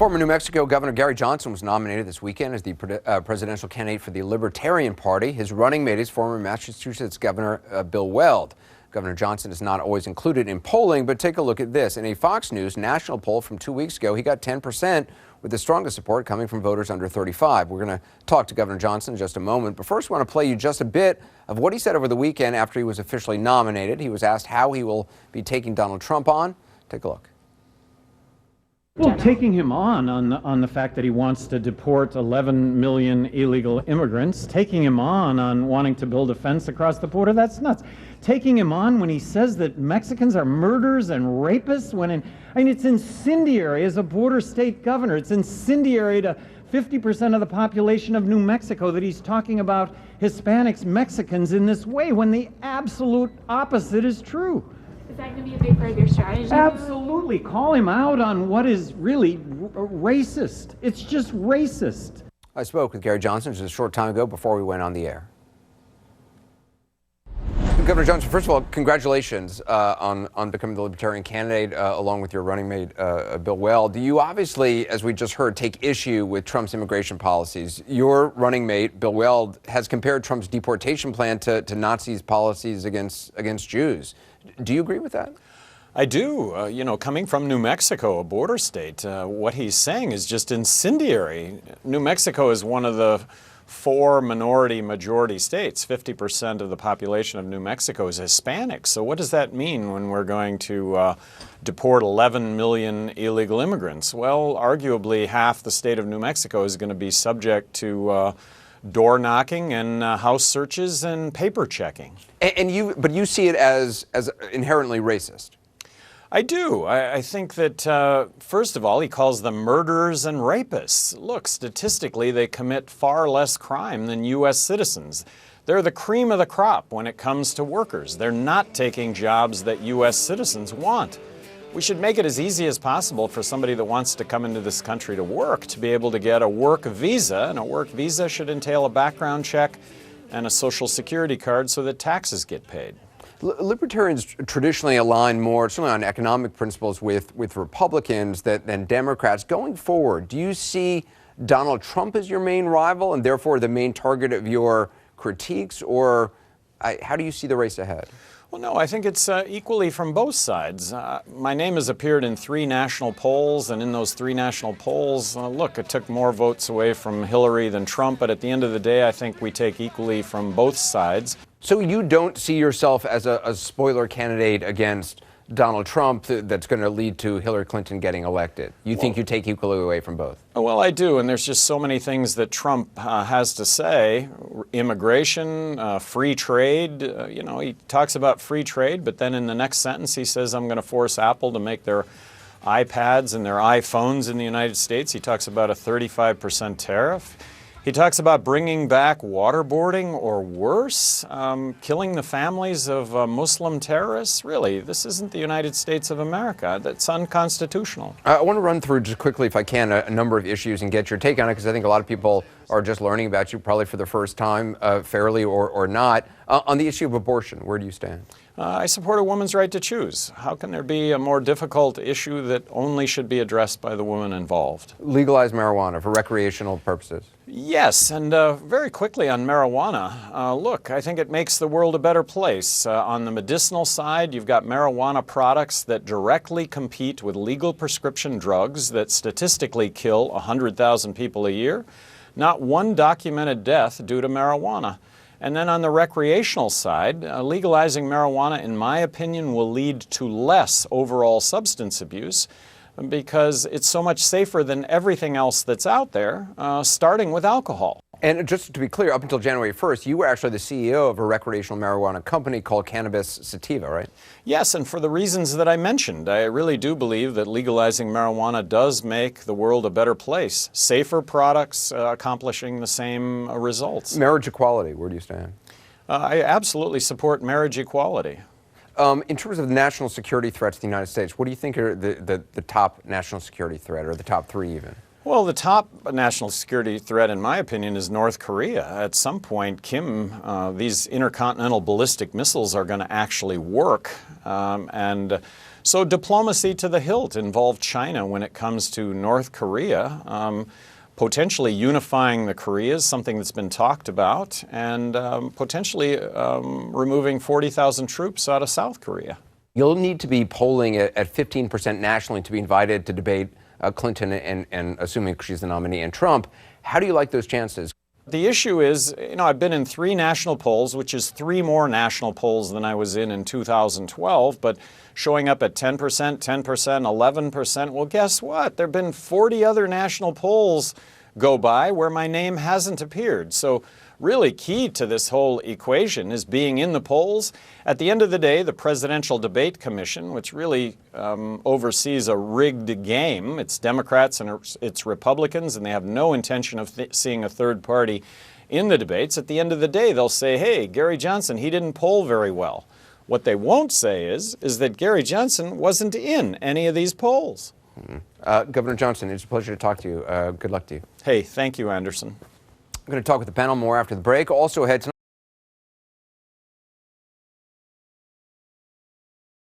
Former New Mexico Governor Gary Johnson was nominated this weekend as the presidential candidate for the Libertarian Party. His running mate is former Massachusetts Governor Bill Weld. Governor Johnson is not always included in polling, but take a look at this. In a Fox News national poll from 2 weeks ago, he got 10%, with the strongest support coming from voters under 35. We're going to talk to Governor Johnson in just a moment, but first I want to play you just a bit of what he said over the weekend after he was officially nominated. He was asked how he will be taking Donald Trump on. Take a look. Well, taking him on the fact that he wants to deport 11 million illegal immigrants, taking him on wanting to build a fence across the border, that's nuts. Taking him on when he says that Mexicans are murderers and rapists, it's incendiary as a border state governor. It's incendiary to 50% of the population of New Mexico that he's talking about Hispanics, Mexicans in this way, when the absolute opposite is true. Is that going to be a big part of your strategy? Absolutely. Call him out on what is really racist. It's just racist. I spoke with Gary Johnson just a short time ago before we went on the air. Governor Johnson, first of all, congratulations on becoming the Libertarian candidate along with your running mate, Bill Weld. You obviously, as we just heard, take issue with Trump's immigration policies. Your running mate, Bill Weld, has compared Trump's deportation plan to Nazis' policies against Jews. Do you agree with that? I do. Coming from New Mexico, a border state, what he's saying is just incendiary. New Mexico is one of the 4 minority-majority states. 50% of the population of New Mexico is Hispanic. So what does that mean when we're going to deport 11 million illegal immigrants? Well, arguably half the state of New Mexico is going to be subject to door knocking and house searches and paper checking. But you see it as inherently racist. I do. I think that, first of all, he calls them murderers and rapists. Look, statistically, they commit far less crime than U.S. citizens. They're the cream of the crop when it comes to workers. They're not taking jobs that U.S. citizens want. We should make it as easy as possible for somebody that wants to come into this country to work to be able to get a work visa, and a work visa should entail a background check and a social security card so that taxes get paid. Libertarians traditionally align more, certainly on economic principles, with Republicans than Democrats. Going forward, do you see Donald Trump as your main rival and therefore the main target of your critiques, or how do you see the race ahead? Well, no, I think it's equally from both sides. My name has appeared in 3 national polls, and in those 3 national polls, look, it took more votes away from Hillary than Trump, but at the end of the day, I think we take equally from both sides. So you don't see yourself as a spoiler candidate against Donald Trump that's going to lead to Hillary Clinton getting elected? You think you take equally away from both? Well, I do, and there's just so many things that Trump has to say. Immigration, free trade, he talks about free trade, but then in the next sentence he says, I'm going to force Apple to make their iPads and their iPhones in the United States. He talks about a 35% tariff. He talks about bringing back waterboarding or worse, killing the families of Muslim terrorists. Really, this isn't the United States of America. That's unconstitutional. I want to run through just quickly, if I can, a number of issues and get your take on it, because I think a lot of people are just learning about you probably for the first time, fairly or not. On the issue of abortion, where do you stand? I support a woman's right to choose. How can there be a more difficult issue that only should be addressed by the woman involved? Legalize marijuana for recreational purposes. Yes, and very quickly on marijuana, look, I think it makes the world a better place. On the medicinal side, you've got marijuana products that directly compete with legal prescription drugs that statistically kill 100,000 people a year. Not one documented death due to marijuana. And then on the recreational side, legalizing marijuana, in my opinion, will lead to less overall substance abuse because it's so much safer than everything else that's out there, starting with alcohol. And just to be clear, up until January 1st, you were actually the CEO of a recreational marijuana company called Cannabis Sativa, right? Yes, and for the reasons that I mentioned. I really do believe that legalizing marijuana does make the world a better place. Safer products accomplishing the same results. Marriage equality, where do you stand? I absolutely support marriage equality. In terms of national security threats to the United States, what do you think are the top national security threat, or the top 3 even? Well, the top national security threat, in my opinion, is North Korea. At some point, these intercontinental ballistic missiles are going to actually work, and So diplomacy to the hilt involved China when it comes to North Korea. Potentially unifying the Koreas, something that's been talked about, and potentially removing 40,000 troops out of South Korea. You'll need to be polling at 15% nationally to be invited to debate Clinton and assuming she's the nominee, and Trump. How do you like those chances? The issue is, I've been in 3 national polls, which is 3 more national polls than I was in 2012, but showing up at 10%, 10%, 11%, well, guess what? There have been 40 other national polls go by where my name hasn't appeared. So really key to this whole equation is being in the polls. At the end of the day, the Presidential Debate Commission, which really oversees a rigged game, it's Democrats and it's Republicans, and they have no intention of seeing a third party in the debates. At the end of the day, they'll say, hey, Gary Johnson, he didn't poll very well. What they won't say is that Gary Johnson wasn't in any of these polls. Governor Johnson, it's a pleasure to talk to you. Good luck to you. Hey, thank you, Anderson. I'm going to talk with the panel more after the break. Also ahead tonight.